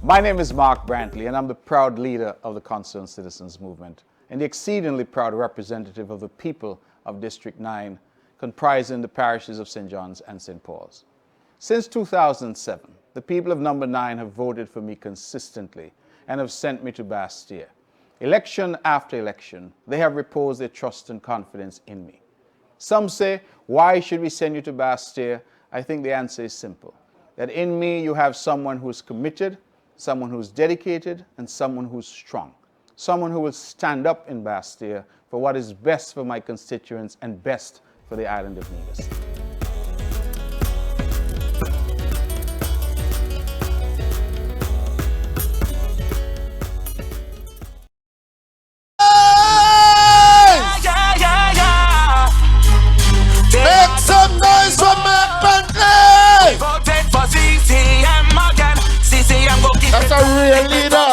My name is Mark Brantley, and I'm the proud leader of the Concerned Citizens Movement and the exceedingly proud representative of the people of District 9, comprising the parishes of St. John's and St. Paul's. Since 2007, the people of Number 9 have voted for me consistently and have sent me to Bastille. Election after election, they have reposed their trust and confidence in me. Some say, why should we send you to Bastille? I think the answer is simple, that in me you have someone who's committed, someone who's dedicated, and someone who's strong. Someone who will stand up in Bastille for what is best for my constituents and best for the island of Nevis. Make some noise for Mark Brantley! Voted for CCM again. CCM go keep That's it a real leader.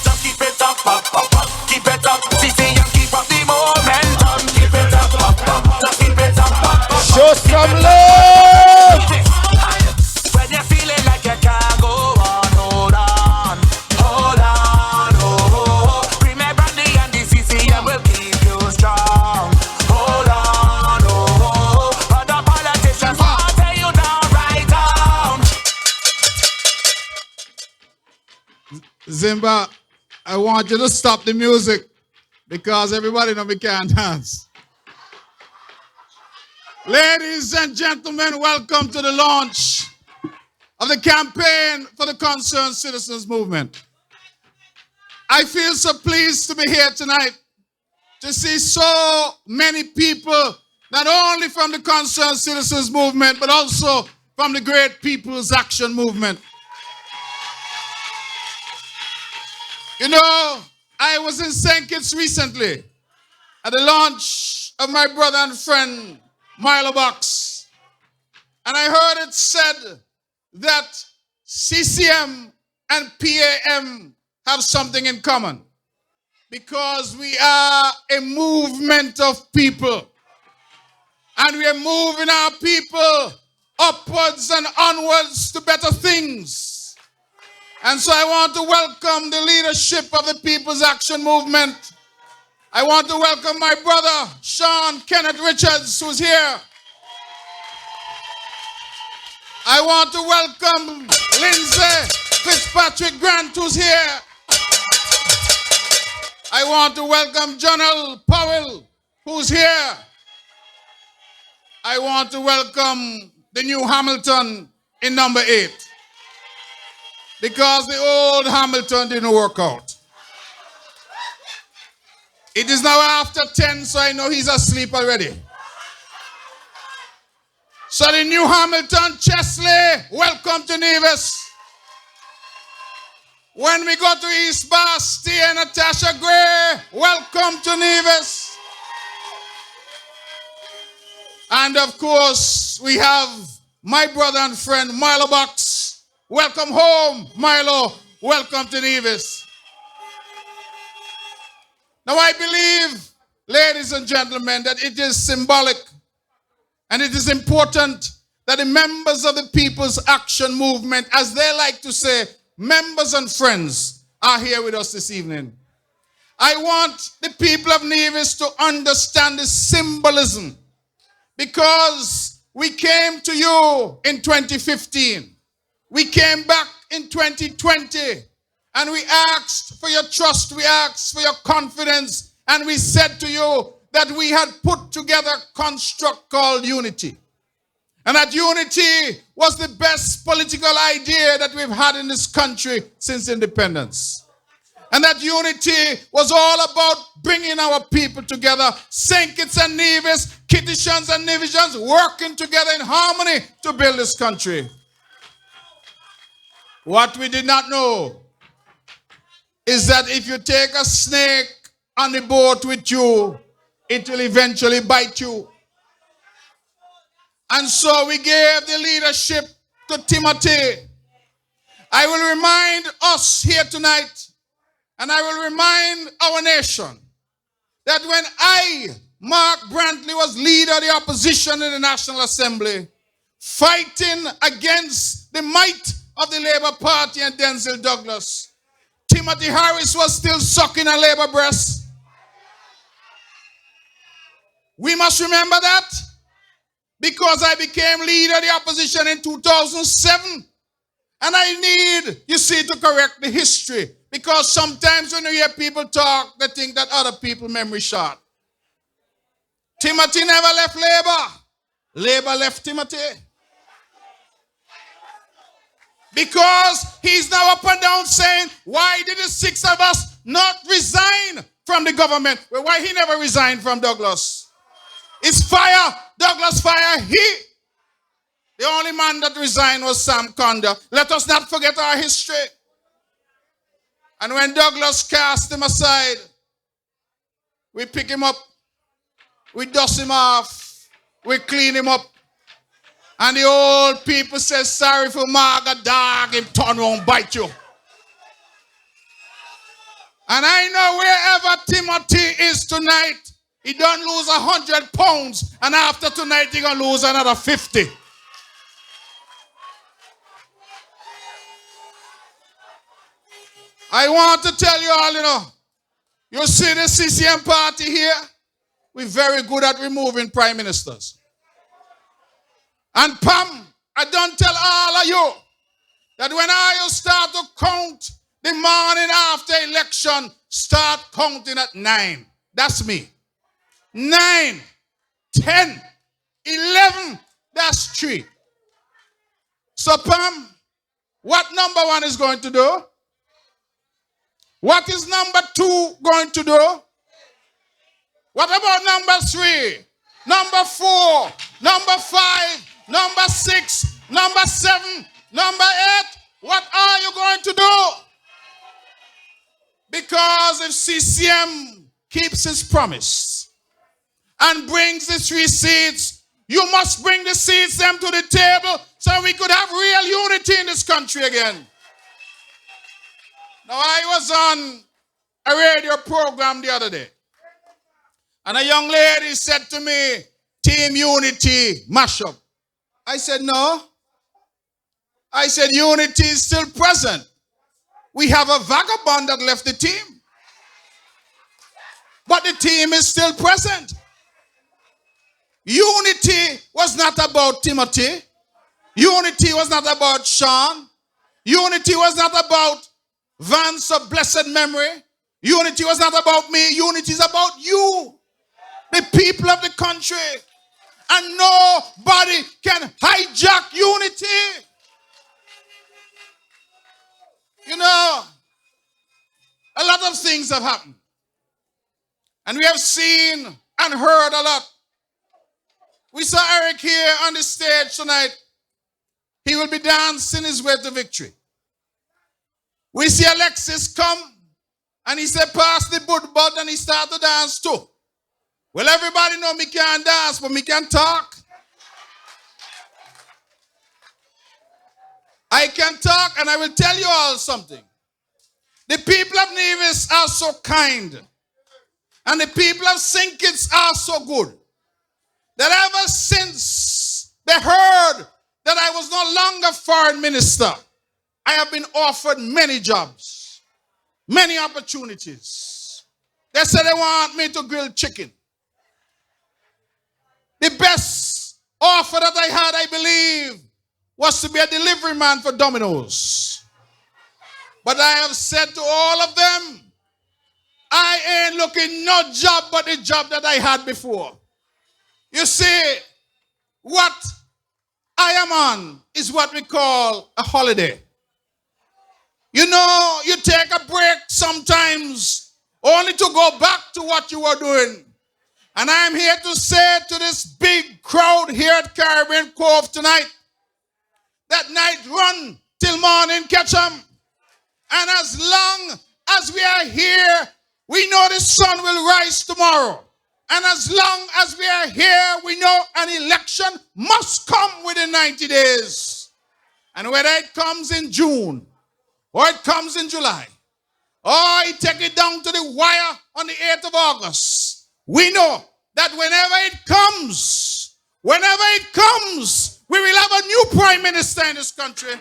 Just keep it up, keep it up. CCM keep up the momentum. Keep it up, just keep it up. Show some love! When you're feeling like you can't go on, hold on, hold on, oh. Remember Brantley and the CCM will keep you strong. Hold on, oh. Other politicians will tear you down, right down. Zimba, I want you to stop the music because everybody know we can't dance. Ladies and gentlemen, welcome to the launch of the campaign for the Concerned Citizens Movement. I feel so pleased to be here tonight to see so many people, not only from the Concerned Citizens Movement, but also from the Great People's Action Movement. You know, I was in St. Kitts recently at the launch of my brother and friend, Milo Box. And I heard it said that CCM and PAM have something in common because we are a movement of people. And we are moving our people upwards and onwards to better things. And so I want to welcome the leadership of the People's Action Movement. I want to welcome my brother, Sean Kenneth Richards, who's here. I want to welcome Lindsay Fitzpatrick Grant, who's here. I want to welcome John L. Powell, who's here. I want to welcome the new Hamilton in number 8. Because the old Hamilton didn't work out. It is now after 10, so I know he's asleep already. So the new Hamilton, Chesley, welcome to Nevis. When we go to East Bastille, Natasha Gray, welcome to Nevis. And of course, we have my brother and friend, Milo Box. Welcome home, Milo. Welcome to Nevis. Now I believe, ladies and gentlemen, that it is symbolic and it is important that the members of the People's Action Movement, as they like to say, members and friends, are here with us this evening. I want the people of Nevis to understand the symbolism because we came to you in 2015. We came back in 2020 and we asked for your trust, we asked for your confidence, and we said to you that we had put together a construct called unity. And that unity was the best political idea that we've had in this country since independence. And that unity was all about bringing our people together, St. Kitts and Nevis, Kittitians and Nevisians, working together in harmony to build this country. What we did not know is that if you take a snake on the boat with you, it will eventually bite you. And so we gave the leadership to Timothy. I will remind us here tonight, and I will remind our nation, that when I, Mark Brantley, was leader of the opposition in the National Assembly, fighting against the might of the Labour Party and Denzel Douglas. Timothy Harris was still sucking a Labour breast. We must remember that, because I became leader of the opposition in 2007. And I need, you see, to correct the history. Because sometimes when you hear people talk, they think that other people's memory short. Timothy never left Labour. Labour left Timothy. Because he's now up and down saying, why did the 6 of us not resign from the government? Well, why he never resigned from Douglas? It's fire, Douglas fire, he. The only man that resigned was Sam Conda. Let us not forget our history. And when Douglas cast him aside, we pick him up, we dust him off, we clean him up. And the old people say, sorry for Marga dog, him turn around bite you. And I know wherever Timothy is tonight, he don't lose 100 pounds, and after tonight he gonna lose another 50. I want to tell you all, you see the CCM party here? We're very good at removing prime ministers. And Pam, I don't tell all of you that when I start to count the morning after election, start counting at 9. That's me. 9, 10, 11, that's 3. So Pam, what number 1 is going to do? What is number 2 going to do? What about number 3? Number 4? Number 5? Number 6? Number 7? Number 8? What are you going to do? Because if CCM keeps his promise and brings the 3 seats, you must bring the seats them to the table so we could have real unity in this country again. Now, I was on a radio program the other day, and a young lady said to me, Team Unity mashup. I said, no. I said, unity is still present. We have a vagabond that left the team, but the team is still present. Unity was not about Timothy. Unity was not about Sean. Unity was not about Vance of blessed memory. Unity was not about me. Unity is about you, the people of the country. And nobody can hijack unity. You know, a lot of things have happened. And we have seen and heard a lot. We saw Eric here on the stage tonight. He will be dancing his way to victory. We see Alexis come, and he said, pass the bud, and he started to dance too. Well, everybody know me can't dance, but me can talk. I can talk, and I will tell you all something. The people of Nevis are so kind, and the people of St. Kitts are so good, that ever since they heard that I was no longer foreign minister, I have been offered many jobs, many opportunities. They said they want me to grill chicken. The best offer that I had, I believe, was to be a delivery man for Domino's. But I have said to all of them, I ain't looking no job but the job that I had before. You see, what I am on is what we call a holiday. You know, you take a break sometimes only to go back to what you were doing. And I'm here to say to this big crowd here at Caribbean Cove tonight, that night run till morning catch 'em. And as long as we are here, we know the sun will rise tomorrow. And as long as we are here, we know an election must come within 90 days. And whether it comes in June, or it comes in July, or I take it down to the wire on the 8th of August, we know that whenever it comes, we will have a new prime minister in this country.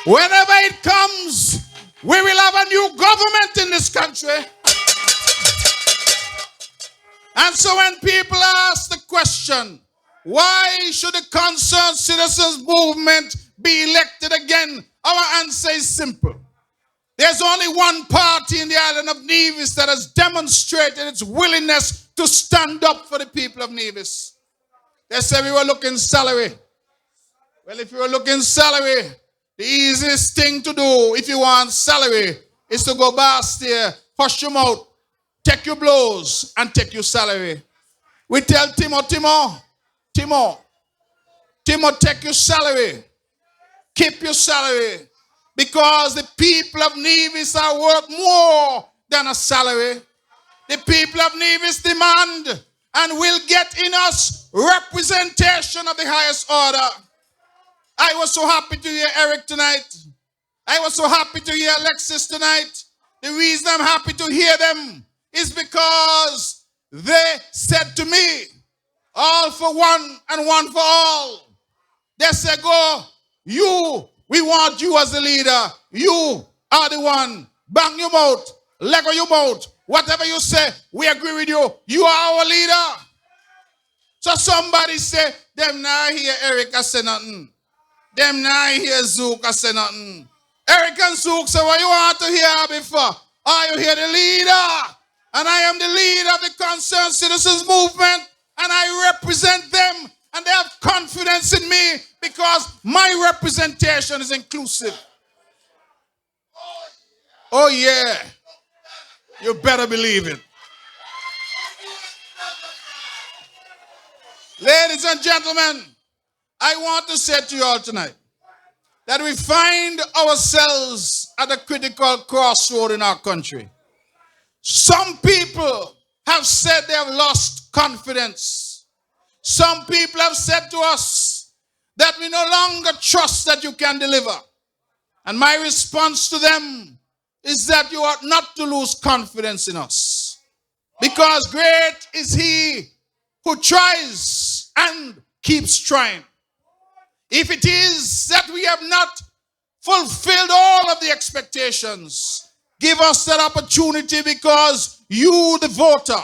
Whenever it comes, we will have a new government in this country. And so when people ask the question, why should the Concerned Citizens Movement be elected again? Our answer is simple. There's only one party in the island of Nevis that has demonstrated its willingness to stand up for the people of Nevis. They say we were looking salary. Well, if you were looking salary, the easiest thing to do if you want salary is to go past there, hush your mouth, take your blows, and take your salary. We tell Timo, take your salary. Keep your salary. Because the people of Nevis are worth more than a salary. The people of Nevis demand and will get in us representation of the highest order. I was so happy to hear Eric tonight. I was so happy to hear Alexis tonight. The reason I'm happy to hear them is because they said to me, all for one and one for all. They said, go, we want you as the leader. You are the one. Bang your mouth. Lego your mouth. Whatever you say, we agree with you. You are our leader. So somebody say, them now hear Eric say nothing. Them now hear Zook say nothing. Eric and Zook say, what you want to hear before? Are you here the leader? And I am the leader of the Concerned Citizens Movement. And I represent them. And they have confidence in me because my representation is inclusive. Oh yeah. You better believe it. Ladies and gentlemen, I want to say to you all tonight that we find ourselves at a critical crossroad in our country. Some people have said they have lost confidence. Some people have said to us that we no longer trust that you can deliver. And my response to them is that you ought not to lose confidence in us. Because great is he who tries and keeps trying. If it is that we have not fulfilled all of the expectations, give us that opportunity because you, the voter,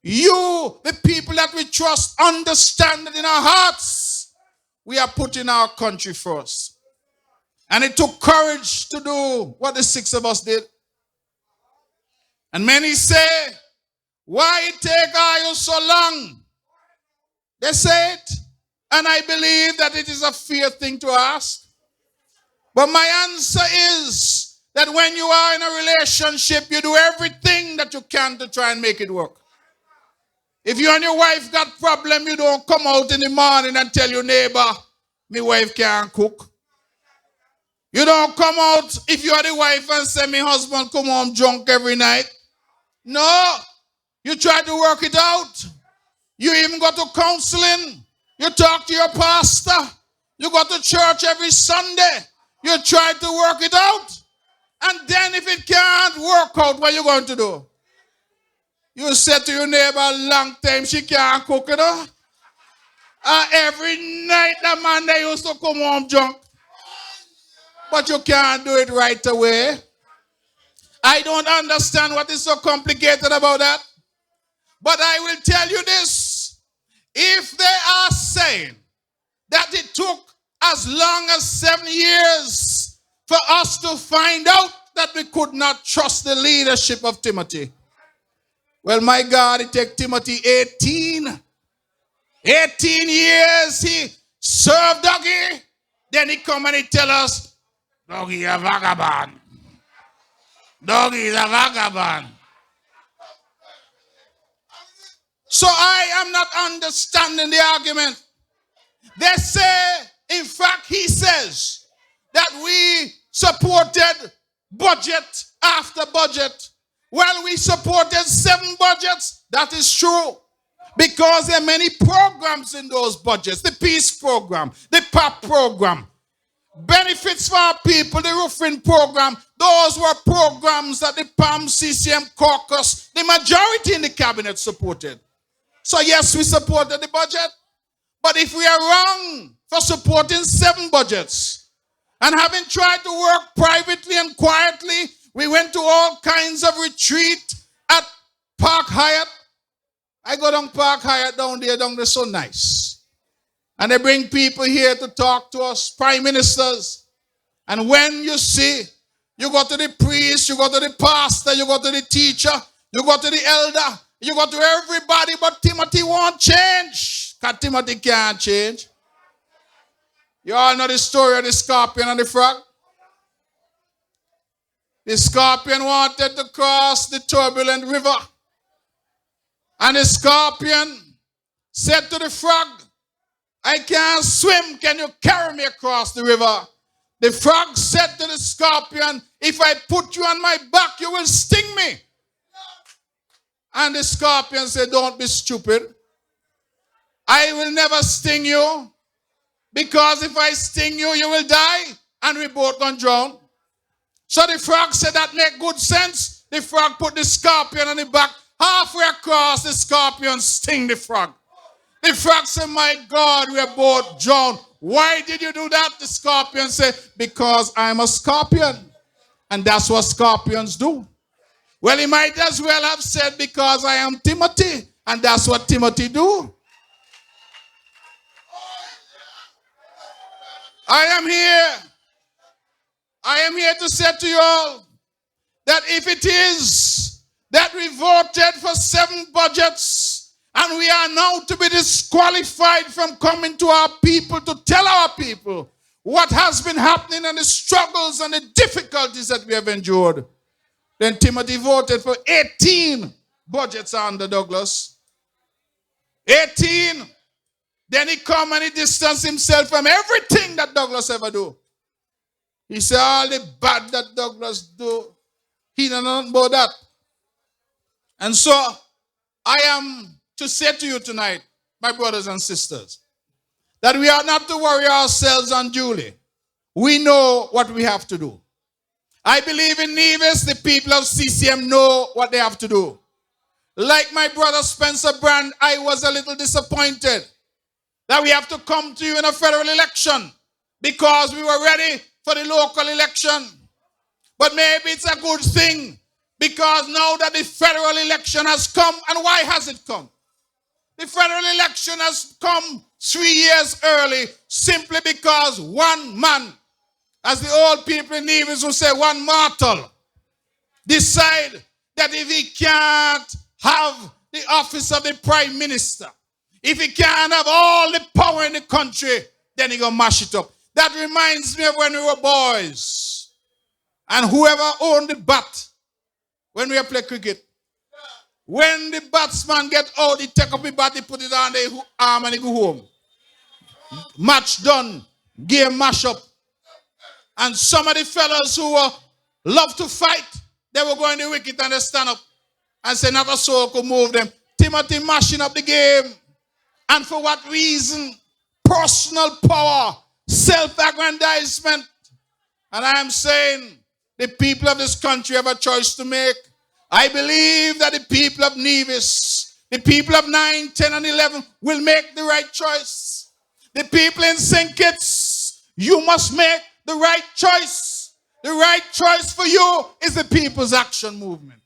you, the people that we trust, understand that in our hearts, we are putting our country first. And it took courage to do what the six of us did. And many say, why it take you so long? They say it. And I believe that it is a fair thing to ask. But my answer is that when you are in a relationship, you do everything that you can to try and make it work. If you and your wife got problem, you don't come out in the morning and tell your neighbor, my wife can't cook. You don't come out if you are the wife and say, my husband come home drunk every night. No. You try to work it out. You even go to counseling. You talk to your pastor. You go to church every Sunday. You try to work it out. And then if it can't work out, what are you going to do? You said to your neighbor a long time, she can't cook, you know? Every night that man they used to come home drunk. But you can't do it right away. I don't understand what is so complicated about that. But I will tell you this. If they are saying that it took as long as 7 years for us to find out that we could not trust the leadership of Timothy. Well, my God, it took Timothy 18 years he served Dougie. Then he come and he tell us, Dougie a vagabond. Dougie is a vagabond. So I am not understanding the argument. They say, in fact, he says that we supported budget after budget. Well, we supported 7 budgets. That is true. Because there are many programs in those budgets. The peace program, the PAP program, benefits for our people, the roofing program. Those were programs that the PAM CCM caucus, the majority in the cabinet supported. So yes, we supported the budget. But if we are wrong for supporting 7 budgets, And having tried to work privately and quietly, we went to all kinds of retreat at Park Hyatt. I go down Park Hyatt down there so nice. And they bring people here to talk to us, prime ministers. And when you see, you go to the priest, you go to the pastor, you go to the teacher, you go to the elder, you go to everybody, but Timothy won't change. Because Timothy can't change. You all know the story of the scorpion and the frog? The scorpion wanted to cross the turbulent river. And the scorpion said to the frog, I can't swim. Can you carry me across the river? The frog said to the scorpion, if I put you on my back, you will sting me. And the scorpion said, don't be stupid. I will never sting you. Because if I sting you, you will die. And we both gonna drown. So the frog said, that make good sense. The frog put the scorpion on the back. Halfway across, the scorpion sting the frog. The frog said, my God, we are both drowned. Why did you do that? The scorpion said, because I'm a scorpion. And that's what scorpions do. Well, he might as well have said, because I am Timothy. And that's what Timothy do. I am here to say to you all that if it is that we voted for 7 budgets and we are now to be disqualified from coming to our people to tell our people what has been happening and the struggles and the difficulties that we have endured, then Timothy voted for 18 budgets under Douglas. 18. Then he come and he distanced himself from everything that Douglas ever do. He said all the bad that Douglas do, he don't know about that. And so I am to say to you tonight, my brothers and sisters, that we are not to worry ourselves unduly. We know what we have to do. I believe in Nevis, the people of CCM know what they have to do. Like my brother Spencer Brand, I was a little disappointed that we have to come to you in a federal election because we were ready for the local election. But maybe it's a good thing because now that the federal election has come, and why has it come? The federal election has come 3 years early simply because one man, as the old people in Nevis will say, one mortal, decide that if he can't have the office of the prime minister, if he can't have all the power in the country, then he gonna mash it up. That reminds me of when we were boys. And whoever owned the bat, when we play cricket, when the batsman get out, he take up the bat, he put it on the arm and he go home. Match done, game mash up. And some of the fellas who love to fight, they will go in the wicket and they stand up and say not a soul could move them. Timothy mashing up the game. And for what reason? Personal power, self-aggrandizement. And I am saying the people of this country have a choice to make. I believe that the people of Nevis, the people of 9, 10, and 11 will make the right choice. The people in St. Kitts, you must make the right choice. The right choice for you is the People's Action Movement.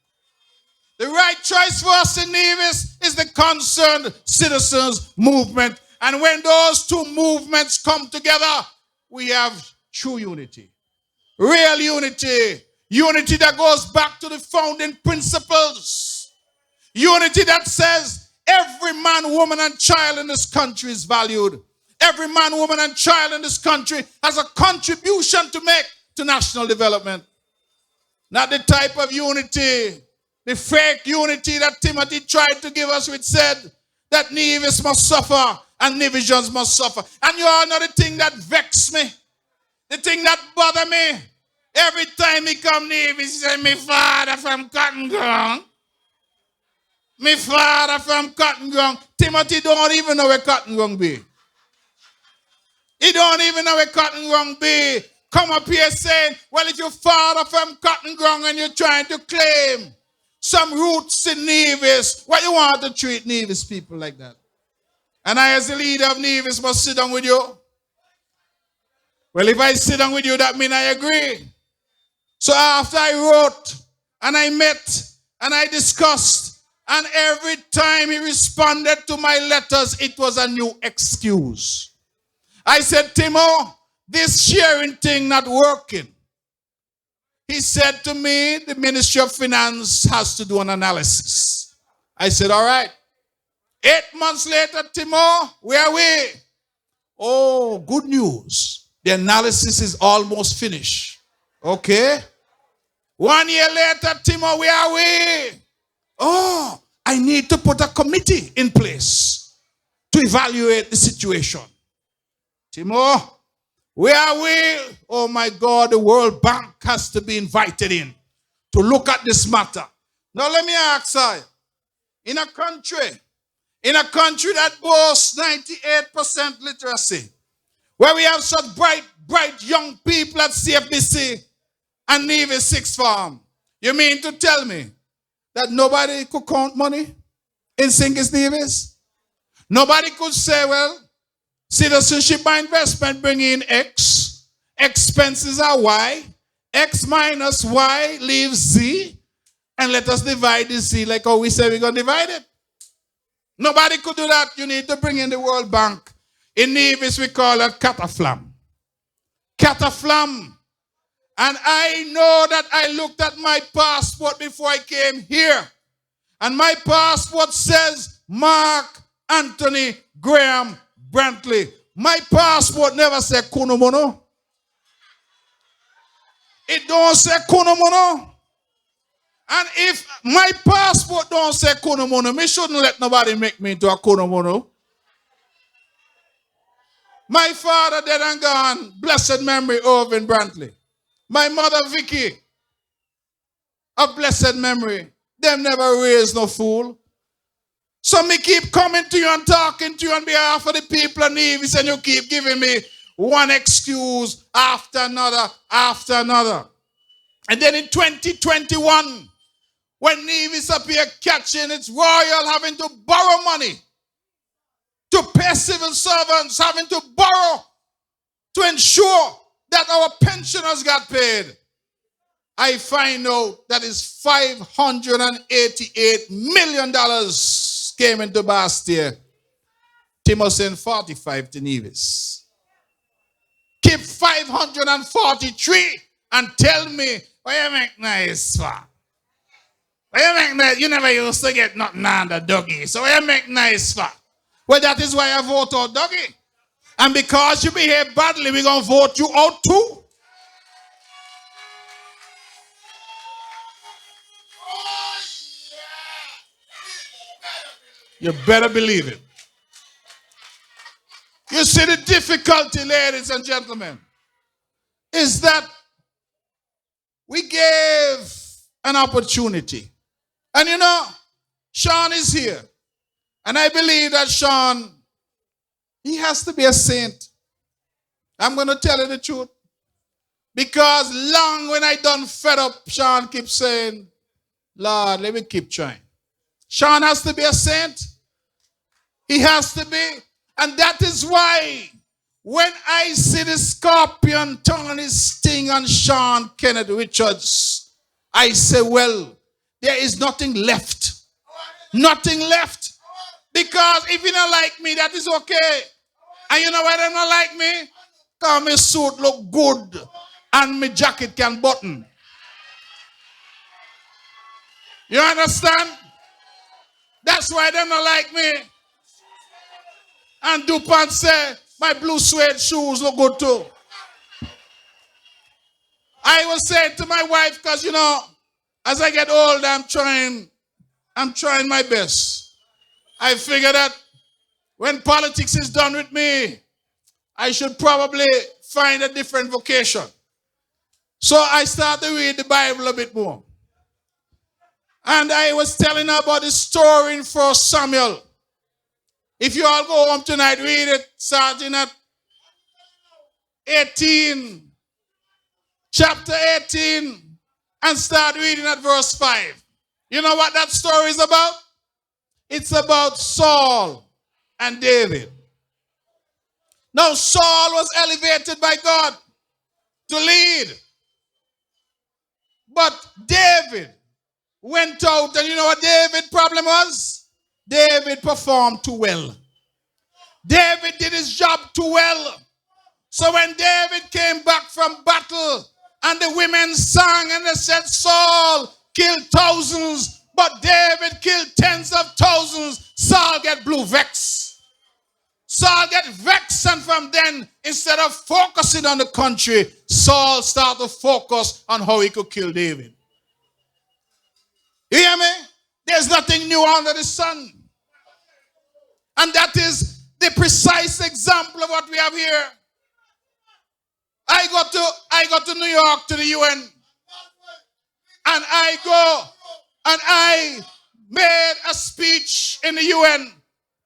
The right choice for us in Nevis is the Concerned Citizens Movement. And when those two movements come together, we have true unity. Real unity. Unity that goes back to the founding principles. Unity that says every man, woman, and child in this country is valued. Every man, woman, and child in this country has a contribution to make to national development. Not the type of unity, the fake unity that Timothy tried to give us, which said that Nevis must suffer and Nevisians must suffer. And you all know the thing that vexed me, the thing that bothered me. Every time he come Nevis, he say, "My father from Cotton Ground. My father from Cotton Ground." Timothy don't even know where Cotton Ground be. He don't even know where Cotton Ground be. Come up here saying, well, if your father from Cotton Ground and you're trying to claim some roots in Nevis, why you want to treat Nevis people like that? And I, as the leader of Nevis, must sit down with you. Well, if I sit down with you, that means I agree. So after I wrote, and I met, and I discussed, and every time he responded to my letters, it was a new excuse. I said, Timo, this sharing thing not working. He said to me, the Ministry of Finance has to do an analysis. I said, all right. 8 months later, Timo, where are we? Oh, good news. The analysis is almost finished. Okay. 1 year later, Timo, where are we? Oh, I need to put a committee in place to evaluate the situation. Timo, where are we? Oh my God, the World Bank has to be invited in to look at this matter. Now let me ask you, in a country that boasts 98% literacy, where we have such bright young people at CFBC and Nevis Sixth Form, you mean to tell me that nobody could count money in St. Nevis? Nobody could say, well, citizenship by investment bring in X, expenses are Y, X minus Y leaves Z, and let us divide the Z like how we say we're going to divide it. Nobody could do that. You need to bring in the World Bank. In Nevis, we call it cataflam. Cataflam. And I know that I looked at my passport before I came here. And my passport says Mark Anthony Graham Brantley. My passport never said Kunomono. It don't say Kunomono. And if my passport don't say Kunomono, me shouldn't let nobody make me into a Kunomono. My father dead and gone, blessed memory, Irvin Brantley. My mother Vicky, of blessed memory. Them never raised no fool. So me keep coming to you and talking to you on behalf of the people of Nevis, and you keep giving me one excuse after another, after another. And then in 2021, when Nevis appear catching its royal, having to borrow money to pay civil servants, having to borrow to ensure that our pensioners got paid, I find out that is $588 million came into Bastia. Timo sent 45 to Nevis. Keep 543 and tell me, what you make nice for? What you make nice? You never used to get nothing under Dougie. So what you make nice for? Well, that is why I vote out Dougie. And because you behave badly, we're going to vote you out too. You better believe it. You see the difficulty, ladies and gentlemen, is that we gave an opportunity. And you know, Sean is here. And I believe that Sean, he has to be a saint. I'm going to tell you the truth. Because long when I done fed up, Sean keeps saying, Lord, let me keep trying. Sean has to be a saint. He has to be. And that is why when I see the scorpion turn his sting on Sean Kenneth Richards, I say, well, there is nothing left. Nothing left. Because if you don't like me, that is okay. And you know why they don't like me? Because my suit look good and my jacket can button. You understand? That's why they don't like me. And DuPont say, my blue suede shoes look good too. I was saying to my wife, because you know, as I get older, I'm trying my best. I figure that when politics is done with me, I should probably find a different vocation. So I started to read the Bible a bit more. And I was telling her about the story in 1 Samuel. If you all go home tonight, read it, starting at 18, chapter 18, and start reading at verse 5. You know what that story is about? It's about Saul and David. Now, Saul was elevated by God. to lead. But David went out, and you know what David's problem was? David performed too well. David did his job too well. So when David came back from battle, and the women sang and they said, Saul killed thousands, but David killed tens of thousands, Saul get blue vex. Saul get vexed, and from then, instead of focusing on the country, Saul started to focus on how he could kill David. You hear me? There's nothing new under the sun. And that is the precise example of what we have here. I go to New York to the UN. And I made a speech in the UN.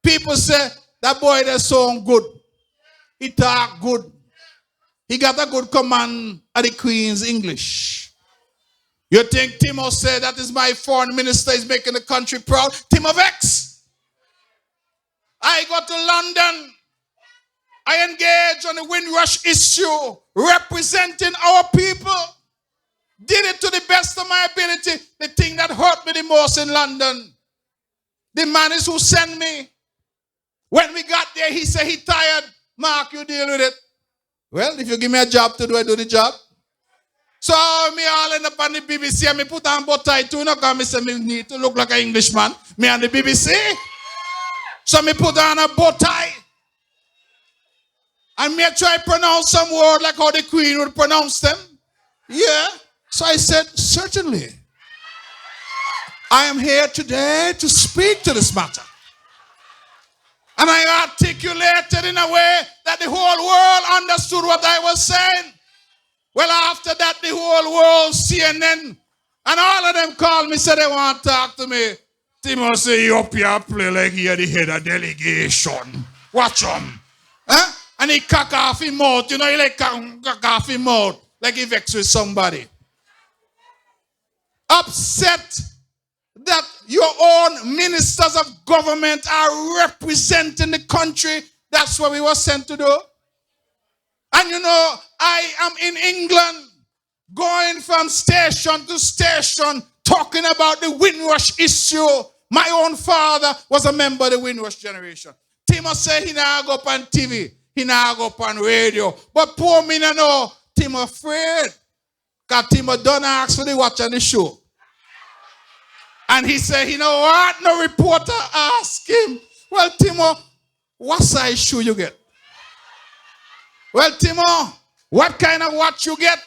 People say, that boy that's so good. He talk good. He got a good command of the Queen's English. You think Timo said that is my foreign minister is making the country proud? Timo vex. I go to London. I engage on the Windrush issue, representing our people. Did it to the best of my ability. The thing that hurt me the most in London, the man is who sent me. When we got there, he said he tired. Mark, you deal with it. Well, if you give me a job to do, I do the job. So me all end up on the BBC and me put on bow tie too, because me say me need to look like an Englishman. Me on the BBC. So me put on a bow tie. And me try pronounce some word like how the Queen would pronounce them. Yeah. So I said, certainly. I am here today to speak to this matter. And I articulated in a way that the whole world understood what I was saying. Well, after that, the whole world, CNN, and all of them called me, said they want to talk to me. Timo say, you up here play like you're the head of delegation. Watch him. Huh? And he cock off his mouth. You know, he like cock off his mouth. Like he vexed with somebody. Upset that your own ministers of government are representing the country. That's what we were sent to do. And you know, I am in England, going from station to station, talking about the Windrush issue. My own father was a member of the Windrush generation. Timo said he now go up on TV. He now go up on radio. But poor me no know, Timo afraid. Because Timo don't ask for the watch on the show. And he said, you know what? No reporter asked him. Well, Timo, what size shoe you get? Well, Timo, what kind of watch you get?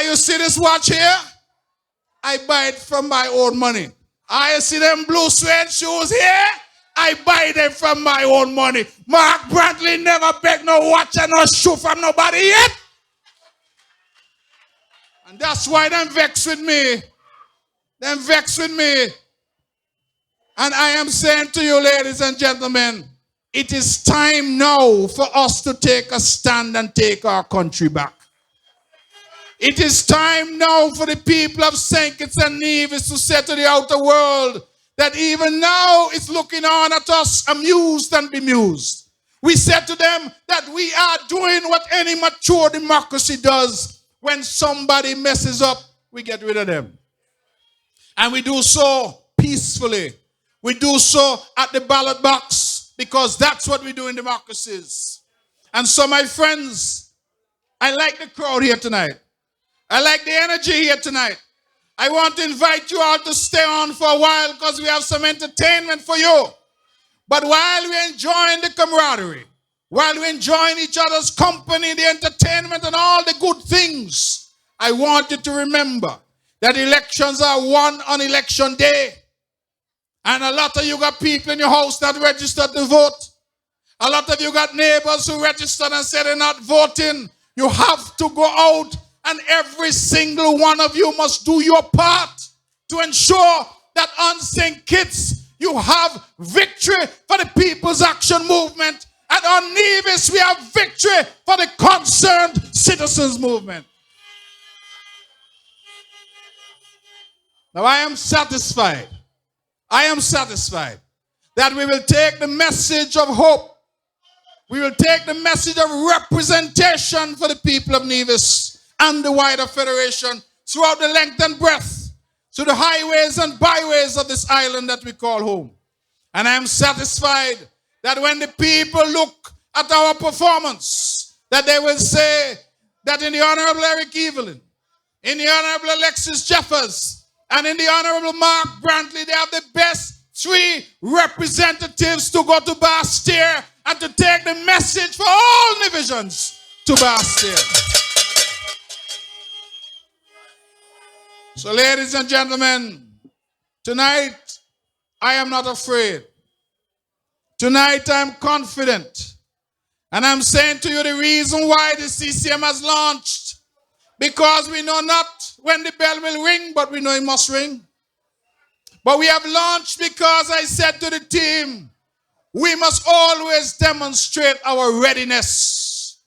You see this watch here? I buy it from my own money. You see them blue suede shoes here? I buy them from my own money. Mark Brantley never begged no watch and no shoe from nobody yet. And that's why them vex with me. Them vex with me. And I am saying to you, ladies and gentlemen, it is time now for us to take a stand and take our country back. It is time now for the people of St. Kitts and Nevis to say to the outer world that even now it's looking on at us amused and bemused. We said to them that we are doing what any mature democracy does. When somebody messes up, we get rid of them. And we do so peacefully. We do so at the ballot box because that's what we do in democracies. And so, my friends, I like the crowd here tonight. I like the energy here tonight. I want to invite you all to stay on for a while because we have some entertainment for you. But while we're enjoying the camaraderie, while we're enjoying each other's company, the entertainment and all the good things, I want you to remember that elections are won on election day. And a lot of you got people in your house that registered to vote. A lot of you got neighbors who registered and said they're not voting. You have to go out, and every single one of you must do your part to ensure that on St. Kitts you have victory for the People's Action Movement. And on Nevis we have victory for the Concerned Citizens Movement. Now I am satisfied that we will take the message of hope We will take the message of representation for the people of Nevis and the wider federation throughout the length and breadth, to the highways and byways of this island that we call home. And I am satisfied that when the people look at our performance, that they will say that in the Honorable Eric Evelyn, in the Honorable Alexis Jeffers, and in the Honorable Mark Brantley, they have the best 3 representatives to go to Bastille and to take the message for all divisions to Bastille. So, ladies and gentlemen, tonight I am not afraid. Tonight I am confident. And I'm saying to you the reason why the CCM has launched. Because we know not when the bell will ring, but we know it must ring. But we have launched because I said to the team, we must always demonstrate our readiness.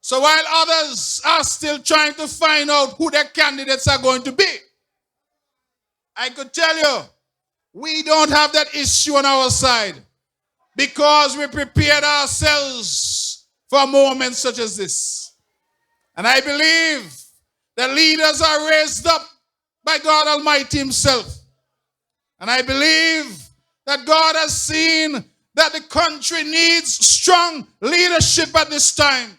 So while others are still trying to find out who their candidates are going to be, I could tell you, we don't have that issue on our side because we prepared ourselves for moments such as this. And I believe that leaders are raised up by God Almighty Himself. And I believe that God has seen that the country needs strong leadership at this time.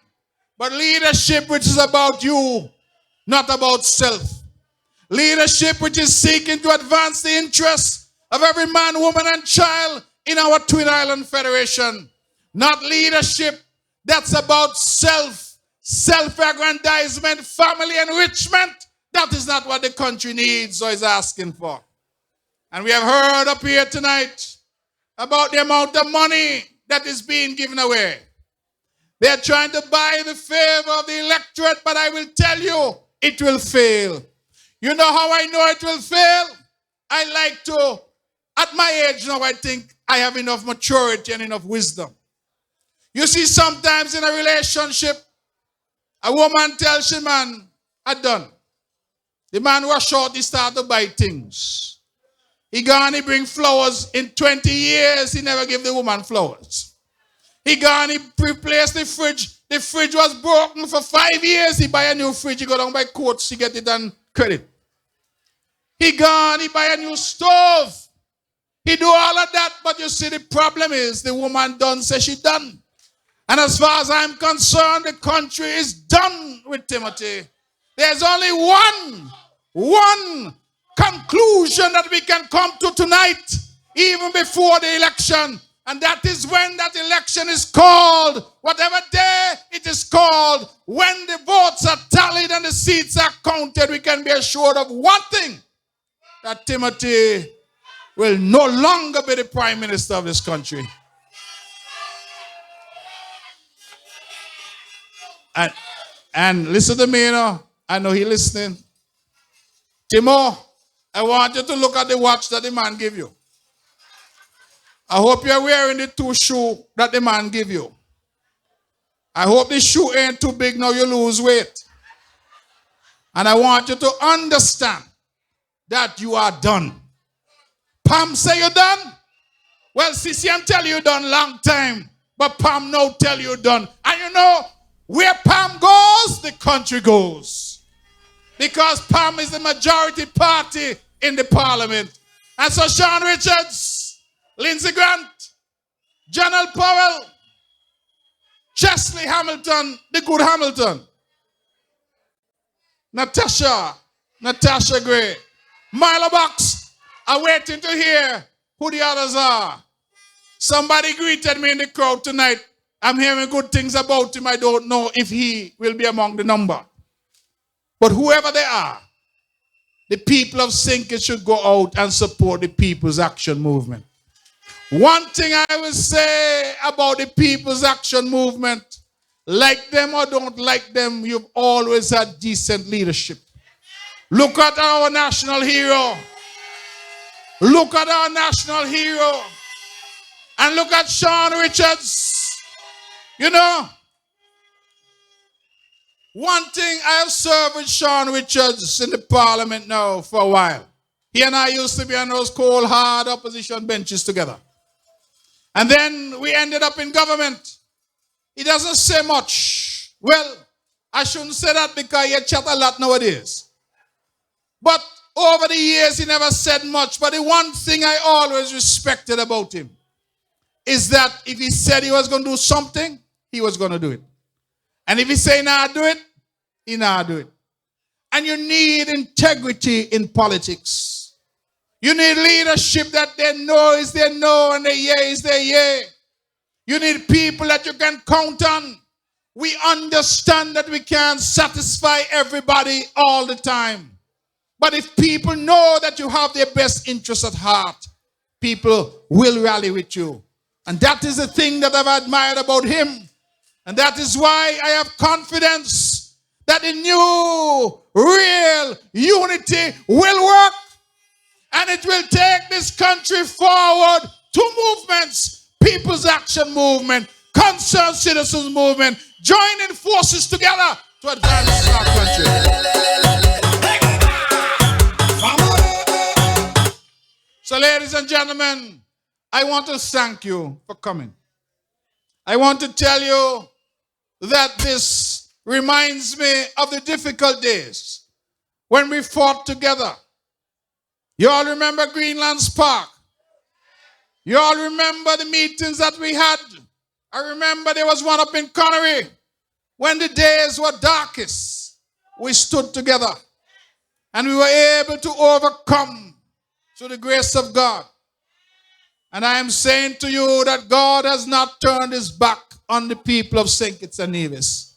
But leadership which is about you, not about self. Leadership which is seeking to advance the interests of every man, woman, and child in our Twin Island Federation. Not leadership that's about self-aggrandizement, family enrichment. That is not what the country needs or is asking for. And we have heard up here tonight about the amount of money that is being given away. They're trying to buy the favor of the electorate, but I will tell you, it will fail. You know how I know it will fail? I like to, at my age now, I think I have enough maturity and enough wisdom. You see, sometimes in a relationship, a woman tells the man, I'm done. The man was short, he started to buy things. He gone, he bring flowers. In 20 years, he never gave the woman flowers. He gone, he replaced the fridge. The fridge was broken for 5 years. He buy a new fridge. He go down by Courts. He get it on credit. He gone, he buy a new stove. He do all of that. But you see, the problem is the woman done say she done. And as far as I'm concerned, the country is done with Timothy. There's only one conclusion that we can come to tonight, even before the election. And that is when that election is called, whatever day it is called, when the votes are tallied and the seats are counted, we can be assured of one thing, that Timothy will no longer be the Prime Minister of this country. And listen to me, you know. I know he's listening. Timo, I want you to look at the watch that the man gave you. I hope you're wearing the 2 shoes that the man gave you. I hope the shoe ain't too big now you lose weight. And I want you to understand that you are done. Pam say you're done? Well, CCM tell you done long time. But Pam now tell you done. And you know, where Pam goes, the country goes. Because Pam is the majority party in the parliament. And so Sean Richards, Lindsey Grant, General Powell, Chesley Hamilton, the good Hamilton, Natasha Gray, Milo Box are waiting to hear who the others are. Somebody greeted me in the crowd tonight. I'm hearing good things about him. I don't know if he will be among the number. But whoever they are, the people of Sinkers should go out and support the People's Action Movement. One thing I will say about the People's Action Movement, like them or don't like them, you've always had decent leadership. Look at our national hero. Look at our national hero. And look at Sean Richards. You know, one thing I have served with Sean Richards in the parliament now for a while. He and I used to be on those cold, hard opposition benches together. And then we ended up in government. he doesn't say much. Well, I shouldn't say that because he chat a lot nowadays. But over the years, he never said much. But the one thing I always respected about him is that if he said he was going to do something, he was going to do it. And if he say nah do it, he nah do it. And you need integrity in politics. You need leadership that they know is their no and their yea is their yea. You need people that you can count on. We understand that we can't satisfy everybody all the time. But if people know that you have their best interests at heart, people will rally with you. And that is the thing that I've admired about him. And that is why I have confidence that the new, real unity will work. And it will take this country forward. Two movements: People's Action Movement, Concerned Citizens Movement, joining forces together to advance our country. So, ladies and gentlemen, I want to thank you for coming. I want to tell you that this reminds me of the difficult days when we fought together. You all remember Greenlands Park? You all remember the meetings that we had? I remember there was one up in Connery. When the days were darkest, we stood together and we were able to overcome through the grace of God. And I am saying to you that God has not turned his back on the people of St. Kitts and Nevis.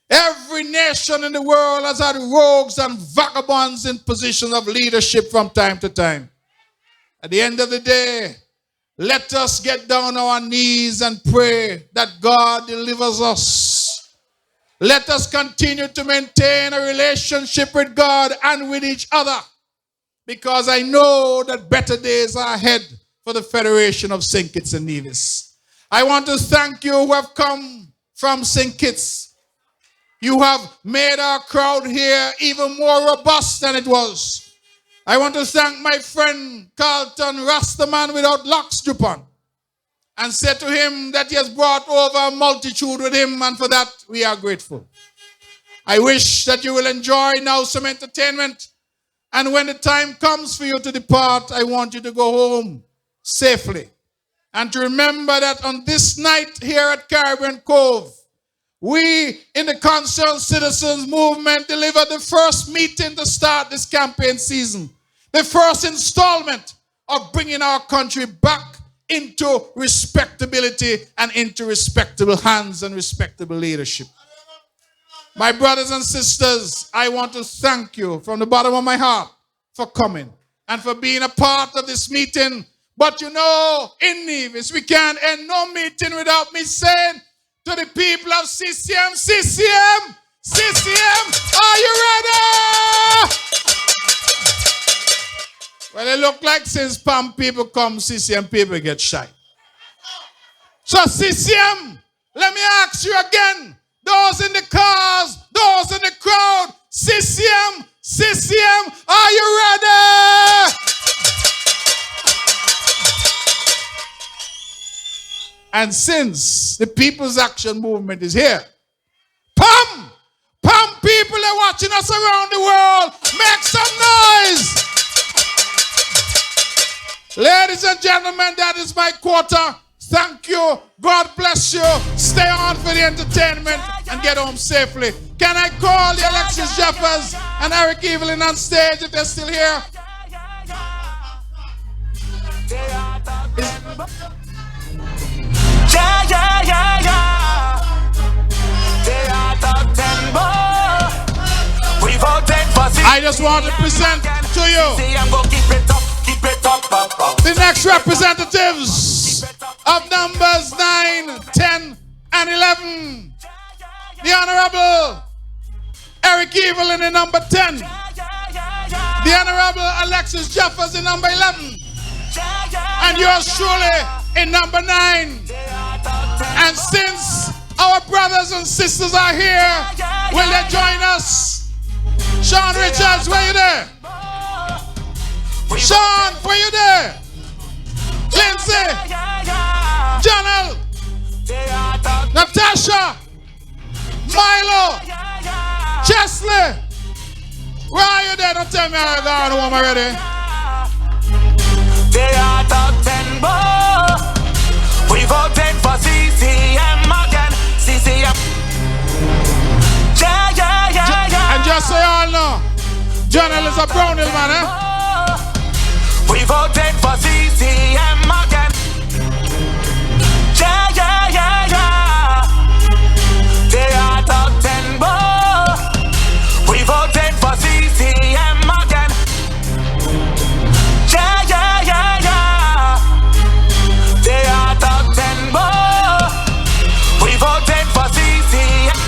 Every nation in the world has had rogues and vagabonds in positions of leadership from time to time. At the end of the day, let us get down on our knees and pray that God delivers us. Let us continue to maintain a relationship with God and with each other, because I know that better days are ahead for the Federation of St. Kitts and Nevis. I want to thank you who have come from St. Kitts. You have made our crowd here even more robust than it was. I want to thank my friend Carlton Rastaman without locks upon, and say to him that he has brought over a multitude with him, and for that we are grateful. I wish that you will enjoy now some entertainment, and when the time comes for you to depart, I want you to go home safely. And to remember that on this night here at Caribbean Cove, we in the Concerned Citizens Movement delivered the first meeting to start this campaign season. The first installment of bringing our country back into respectability and into respectable hands and respectable leadership. My brothers and sisters, I want to thank you from the bottom of my heart for coming and for being a part of this meeting. But you know, in Nevis, we can't end no meeting without me saying to the people of CCM, CCM, CCM, are you ready? Well, it look like since PAM people come, CCM people get shy. So CCM, let me ask you again, those in the cars, those in the crowd, CCM, CCM, are you ready? And since the People's Action Movement is here, PAM people are watching us around the world, make some noise. Ladies and gentlemen, that is my quota. Thank you. God bless you. Stay on for the entertainment and get home safely. Can I call the Alexis Jeffers and Eric Evelyn on stage if they're still here? I just want to present to you the next representatives of numbers 9, 10, and 11. The Honorable Eric Evelyn in number 10. The Honorable Alexis Jeffers in number 11. And yours truly in number 9. And since our brothers and sisters are here, will they join us? Sean Richards, where you there? Sean, where you there? Lindsay, Janelle, Natasha. Milo, Chesley, where are you there? Don't tell me I'm going home already. They are top 10 boy. We voted for CCM again. CCM. And just so y'all know, journalist a Brownhill man, eh? We voted for CCM again. They are top 10 boy. We voted for CCM again. They are top 10 boy. We voted for CCM.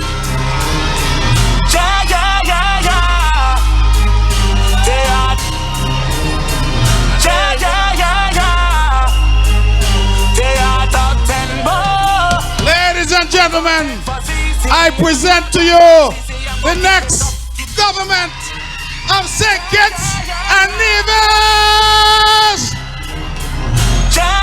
They are. They are top 10 boy. Ladies and gentlemen, I present to you the next government of St. Kitts and Nevis.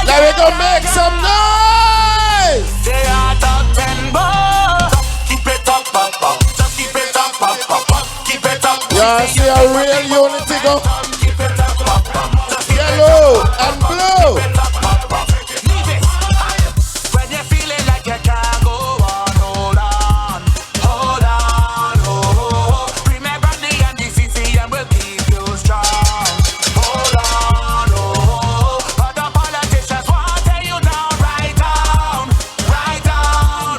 Let me go make some noise. They are top 10 boy. Keep it up, up, up. Just keep it up, up, up, up. Keep it up. You see a real unity go. Keep it up, up, up. Just keep it Yellow up, and blue. Nevis. When you're feeling like you can't go on, hold on, hold on, oh. Remember the and the CCM will keep you strong. Hold on, oh. But the politicians want to tear you down, right down,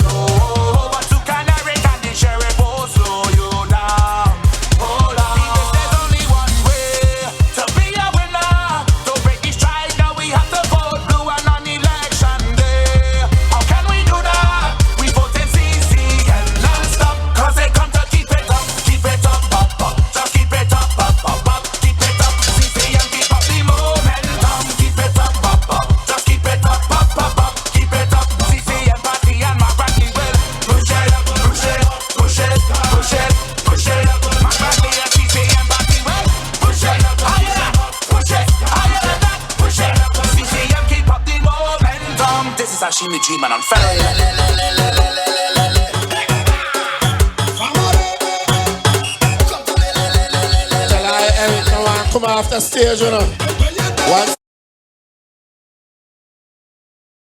oh. But you can narrate and the sheriff will slow you down. Hold on. Nevis, there's only one way to be a winner. To break the strike, now we have to vote blue and on election day. How can we do that? We vote in CCM non-stop. Cause they come to keep it up, up, up. Just keep it up, up. Keep it up. CCM keep up the momentum. Keep it up, up. Just keep it up, up. Keep it up. CCM party and my Brantley will push it, push it, push it, push it, push it. My Brantley and CCM party will push it higher, push it higher than that, push it. CCM keep up the momentum. This is Hashimi Dream and I'm Tell I Eric, no one come off the stage, you know. One